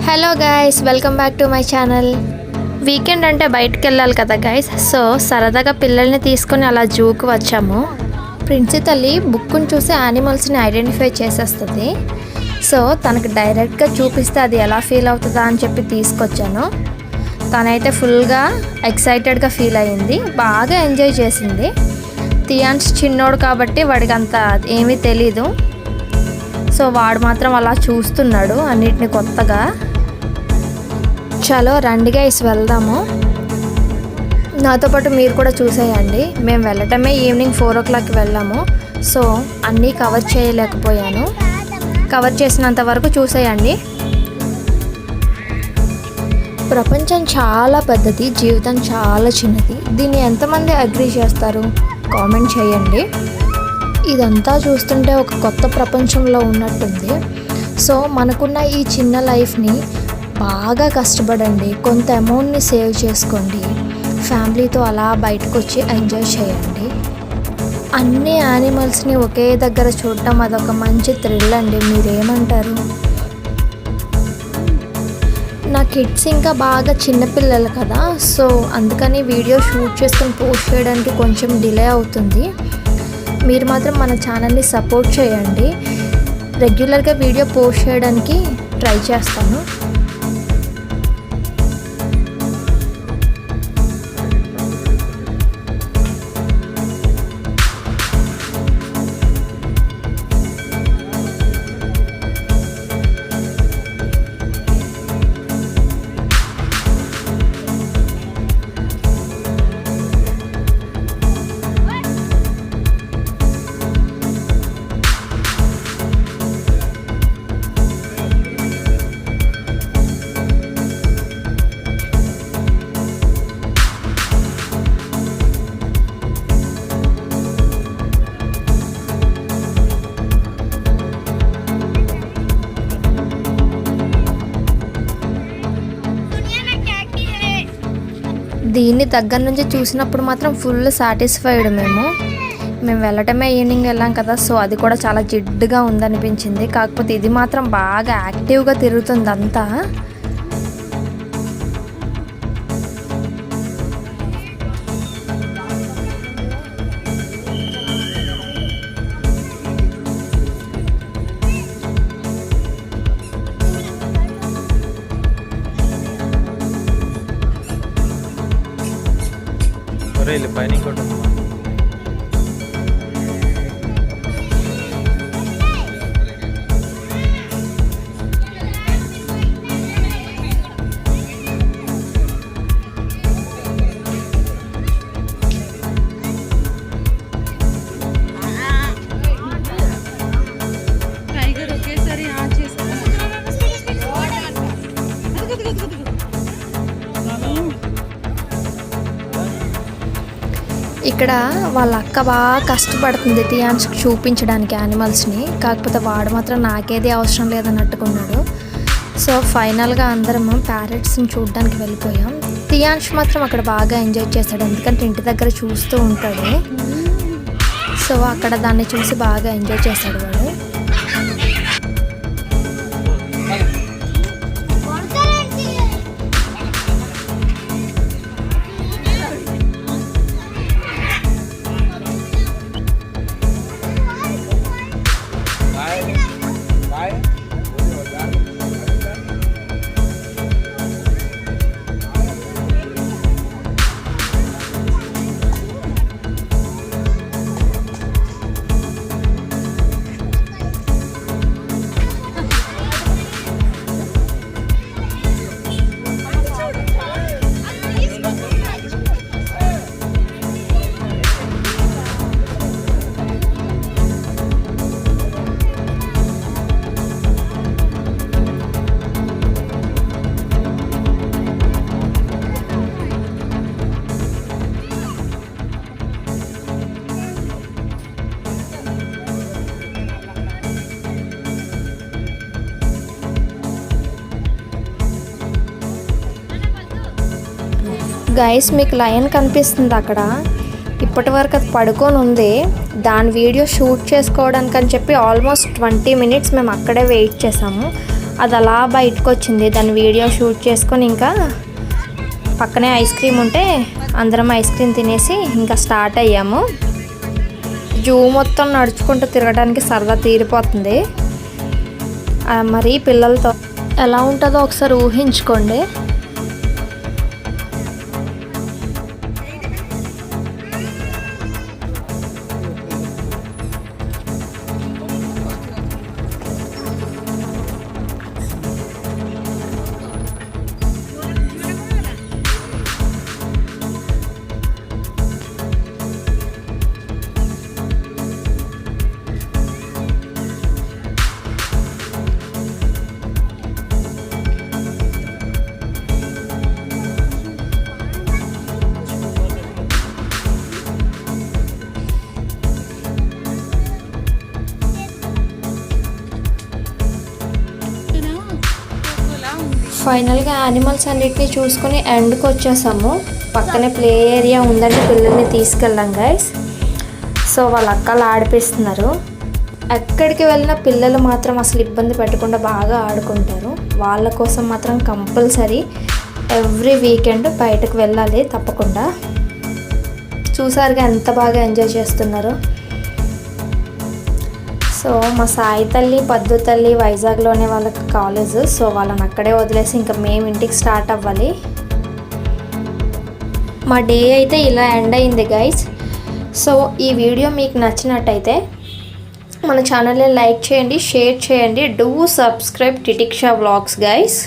Hello guys, welcome back to my channel. Weekend అంటే బయటకు వెళ్ళాలి కదా గైస్. సో సరదాగా పిల్లల్ని తీసుకొని అలా జూకి వచ్చాము. ప్రిన్సీ తల్లి బుక్ని చూసి యానిమల్స్ని ఐడెంటిఫై చేసేస్తుంది. సో తనకు డైరెక్ట్గా చూపిస్తే అది ఎలా ఫీల్ అవుతుందా అని చెప్పి తీసుకొచ్చాను. తనైతే ఫుల్గా ఎక్సైటెడ్గా ఫీల్ అయ్యింది, బాగా ఎంజాయ్ చేసింది. థియాన్స్ చిన్నోడు కాబట్టి వాడికి అంత ఏమీ తెలీదు. సో వాడు మాత్రం అలా చూస్తున్నాడు అన్నిటిని కొత్తగా. చలో రండి గైస్ వెళ్దాము. నాతో పాటు మీరు కూడా చూసేయండి. మేము వెళ్ళటమే ఈవినింగ్ 4 o'clockకి వెళ్ళాము. సో అన్నీ కవర్ చేయలేకపోయాను. కవర్ చేసినంత వరకు చూసేయండి. ప్రపంచం చాలా పెద్దది, జీవితం చాలా చిన్నది. దీన్ని ఎంతమంది అగ్రీ చేస్తారు? కామెంట్ చేయండి. ఇదంతా చూస్తుంటే ఒక కొత్త ప్రపంచంలో ఉన్నట్టుంది. సో మనకున్న ఈ చిన్న లైఫ్ని బాగా కష్టపడండి, కొంత అమౌంట్ని సేవ్ చేసుకోండి, ఫ్యామిలీతో అలా బయటకు వచ్చి ఎంజాయ్ చేయండి. అన్ని యానిమల్స్ని ఒకే దగ్గర చూడటం అదొక మంచి థ్రిల్ అండి. మీరేమంటారు? నా కిడ్స్ ఇంకా బాగా చిన్నపిల్లలు కదా, సో అందుకని వీడియో షూట్ చేసుకొని పోస్ట్ చేయడానికి కొంచెం డిలే అవుతుంది. మీరు మాత్రం మన ఛానల్ని సపోర్ట్ చేయండి. రెగ్యులర్గా వీడియో పోస్ట్ చేయడానికి ట్రై చేస్తాను. దీన్ని దగ్గర నుంచి చూసినప్పుడు మాత్రం ఫుల్ సాటిస్ఫైడ్. మేము వెళ్ళటమే ఈవినింగ్ వెళ్ళాం కదా, సో అది కూడా చాలా జిడ్డుగా ఉందనిపించింది. కాకపోతే ఇది మాత్రం బాగా యాక్టివ్గా తిరుగుతుంది అంతా. పైన ఇంకోటి టైగర్ ఒకేసారి ఇక్కడ వాళ్ళ అక్క బాగా కష్టపడుతుంది థియాన్స్కి చూపించడానికి యానిమల్స్ని. కాకపోతే వాడు మాత్రం నాకేది అవసరం లేదన్నట్టుకున్నాడు. సో ఫైనల్గా అందరం ప్యారెట్స్ని చూడడానికి వెళ్ళిపోయాం. థియాన్స్ మాత్రం అక్కడ బాగా ఎంజాయ్ చేస్తాడు, ఎందుకంటే ఇంటి దగ్గర చూస్తూ ఉంటాడు. సో అక్కడ దాన్ని చూసి బాగా ఎంజాయ్ చేస్తాడు వాడు. గైస్ మీకు లయన్ కనిపిస్తుంది అక్కడ. ఇప్పటి వరకు అది పడుకొని ఉంది. దాని వీడియో షూట్ చేసుకోవడానికి అని చెప్పి ఆల్మోస్ట్ 20 minutes మేము అక్కడే వెయిట్ చేసాము. అది అలా బయటకు వచ్చింది. దాని వీడియో షూట్ చేసుకొని ఇంకా పక్కనే ఐస్ క్రీమ్ ఉంటే అందరం ఐస్ క్రీమ్ తినేసి ఇంకా స్టార్ట్ అయ్యాము. జూ మొత్తం నడుచుకుంటూ తిరగడానికి సరదా తీరిపోతుంది. మరి పిల్లలతో ఎలా ఉంటుందో ఒకసారి ఊహించుకోండి. ఫైనల్గా యానిమల్స్ అన్నిటిని చూసుకొని ఎండ్కి వచ్చేసాము. పక్కనే ప్లే ఏరియా ఉందని పిల్లల్ని తీసుకెళ్ళాం గైస్. సో వాళ్ళ అక్కలు ఆడిపిస్తున్నారు. ఎక్కడికి వెళ్ళినా పిల్లలు మాత్రం అసలు ఇబ్బంది పెట్టకుండా బాగా ఆడుకుంటారు. వాళ్ళ కోసం మాత్రం కంపల్సరీ ఎవ్రీ వీకెండ్ బయటకు వెళ్ళాలి తప్పకుండా. చూసారుగా ఎంత బాగా ఎంజాయ్ చేస్తున్నారు. సో మా సాయి తల్లి పద్దు తల్లి వైజాగ్లోనే వాళ్ళకి కాలేజ్. సో వాళ్ళని అక్కడే వదిలేసి ఇంకా మేము ఇంటికి స్టార్ట్ అవ్వాలి. మా డే అయితే ఇలా ఎండ్ అయింది గైస్. సో ఈ వీడియో మీకు నచ్చినట్టయితే మన ఛానల్ని లైక్ చేయండి, షేర్ చేయండి. Do subscribe Titiksha vlogs guys.